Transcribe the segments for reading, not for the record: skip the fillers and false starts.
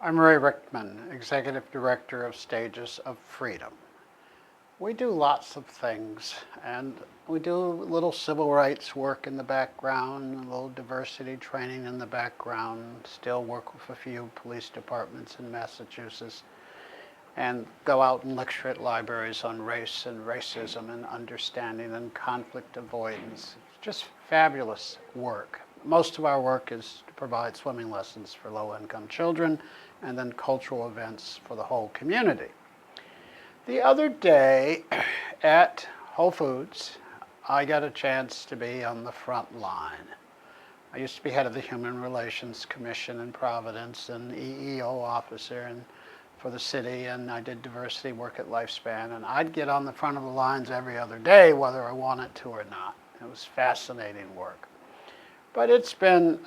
I'm Ray Rickman, Executive Director of Stages of Freedom. We do lots of things, and we do a little civil rights work in the background, a little diversity training in the background, still work with a few police departments in Massachusetts, and go out and lecture at libraries on race and racism and understanding and conflict avoidance. Just fabulous work. Most of our work is to provide swimming lessons for low-income children and then cultural events for the whole community. The other day at Whole Foods, I got a chance to be on the front line. I used to be head of the Human Relations Commission in Providence and EEO officer for the city, and I did diversity work at Lifespan, and I'd get on the front of the lines every other day whether I wanted to or not. It was fascinating work. But it's been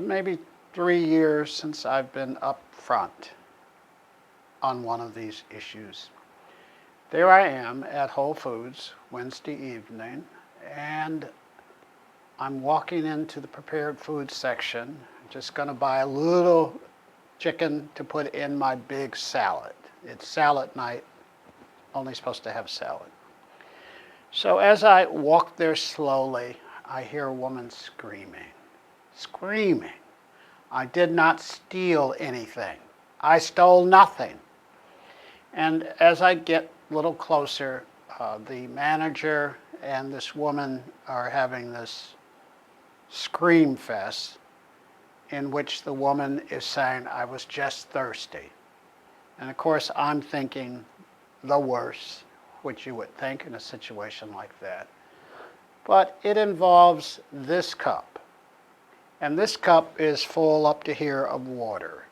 maybe 3 years since I've been up front on one of these issues. There I am at Whole Foods Wednesday evening, and I'm walking into the prepared food section, just going to buy a little chicken to put in my big salad. It's salad night, only supposed to have salad. So as I walk there slowly, I hear a woman screaming. I did not steal anything. I stole nothing. And as I get a little closer, the manager and this woman are having this scream fest in which the woman is saying, "I was just thirsty." And of course, I'm thinking the worst, which you would think in a situation like that. But it involves this cup. And this cup is full up to here of water.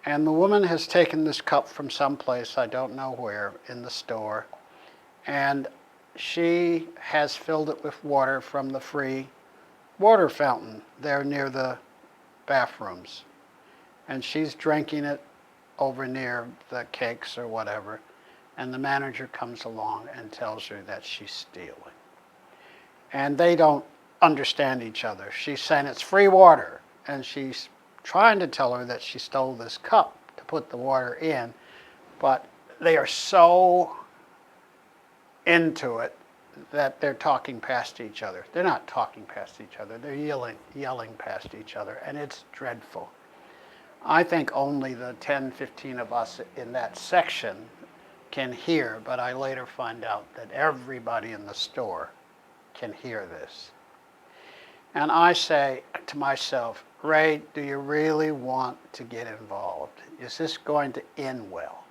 And the woman has taken this cup from someplace, I don't know where, in the store, and she has filled it with water from the free water fountain there near the bathrooms. And she's drinking it over near the cakes or whatever, and the manager comes along and tells her that she's stealing. And they don't understand each other. She's saying it's free water, and she's trying to tell her that she stole this cup to put the water in, but they are so into it that they're talking past each other. They're not talking past each other, they're yelling past each other, and it's dreadful. I think only the 10, 15 of us in that section can hear, but I later find out that everybody in the store can hear this. And I say to myself, Ray, do you really want to get involved? Is this going to end well?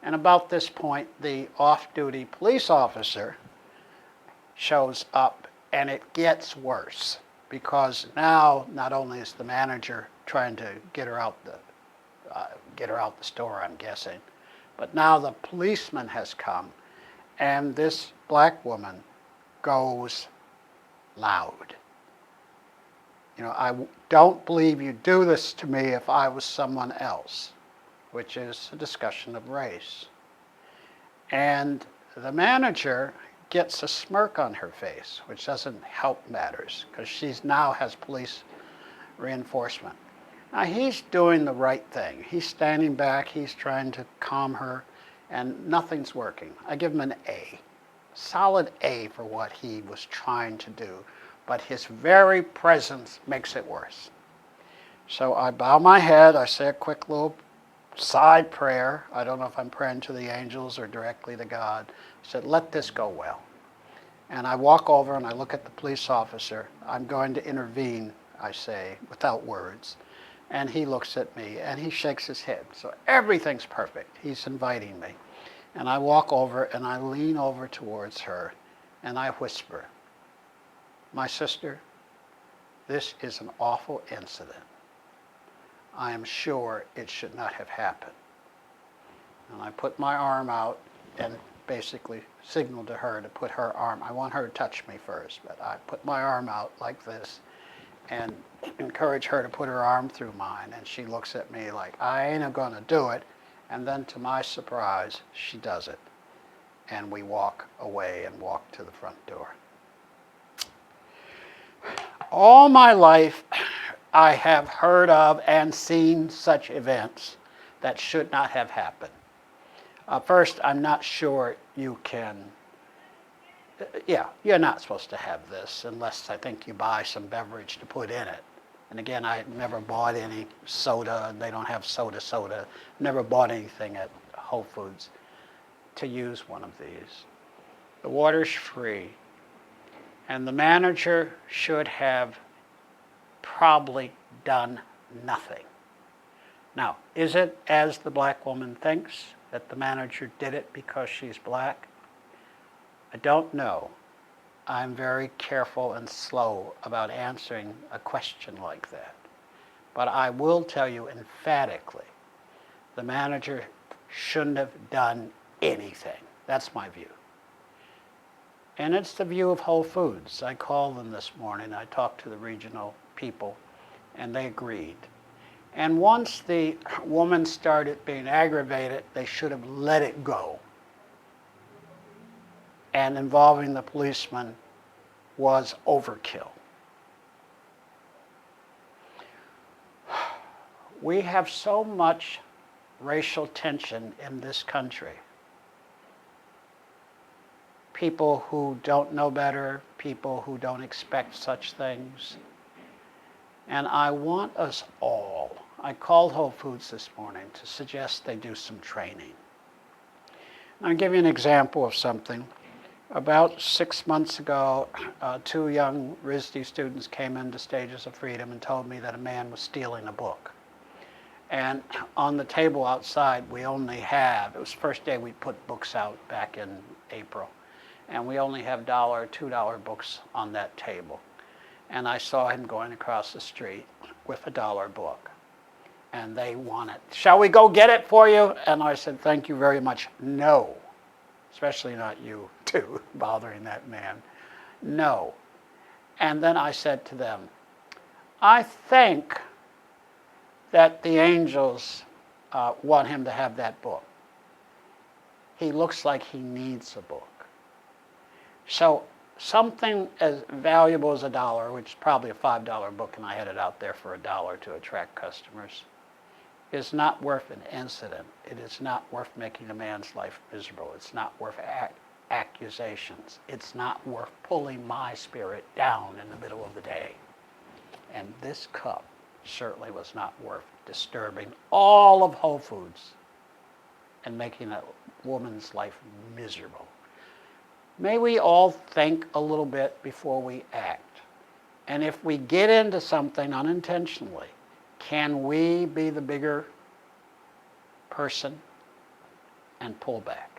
And about this point, the off-duty police officer shows up, and it gets worse, because now not only is the manager trying to get her out the store, I'm guessing, but now the policeman has come, and this black woman goes loud. You know, I don't believe you'd do this to me if I was someone else, which is a discussion of race. And the manager gets a smirk on her face, which doesn't help matters, because she now has police reinforcement. Now, he's doing the right thing. He's standing back, he's trying to calm her, and nothing's working. I give him an A, solid A for what he was trying to do. But his very presence makes it worse. So I bow my head, I say a quick little side prayer. I don't know if I'm praying to the angels or directly to God. I said, let this go well. And I walk over and I look at the police officer. I'm going to intervene, I say, without words. And he looks at me and he shakes his head. So everything's perfect. He's inviting me. And I walk over and I lean over towards her and I whisper, my sister, this is an awful incident. I am sure it should not have happened. And I put my arm out and basically signaled to her to put her arm. I want her to touch me first, but I put my arm out like this and encourage her to put her arm through mine. And she looks at me like, I ain't gonna do it. And then to my surprise, she does it. And we walk away and walk to the front door. All my life, I have heard of and seen such events that should not have happened. First, I'm not sure you can, yeah, you're not supposed to have this unless I think you buy some beverage to put in it. And again, I never bought any soda. They don't have soda. Never bought anything at Whole Foods to use one of these. The water's free. And the manager should have probably done nothing. Now, is it as the black woman thinks, that the manager did it because she's black? I don't know. I'm very careful and slow about answering a question like that. But I will tell you emphatically, the manager shouldn't have done anything. That's my view. And it's the view of Whole Foods. I called them this morning. I talked to the regional people, and they agreed. And once the woman started being aggravated, they should have let it go. And involving the policeman was overkill. We have so much racial tension in this country. People who don't know better, people who don't expect such things. And I want us all, I called Whole Foods this morning to suggest they do some training. I'll give you an example of something. About 6 months ago, 2 young RISD students came into Stages of Freedom and told me that a man was stealing a book. And on the table outside, we only have, it was the first day we put books out back in April, and we only have $1, $2 books on that table. And I saw him going across the street with a $1 book. And they want it. Shall we go get it for you? And I said, thank you very much. No. Especially not you, too, bothering that man. No. And then I said to them, I think that the angels want him to have that book. He looks like he needs a book. So something as valuable as $1, which is probably a $5 book, and I had it out there for $1 to attract customers, is not worth an incident. It is not worth making a man's life miserable. It's not worth accusations. It's not worth pulling my spirit down in the middle of the day. And this cup certainly was not worth disturbing all of Whole Foods and making a woman's life miserable. May we all think a little bit before we act. And if we get into something unintentionally, can we be the bigger person and pull back?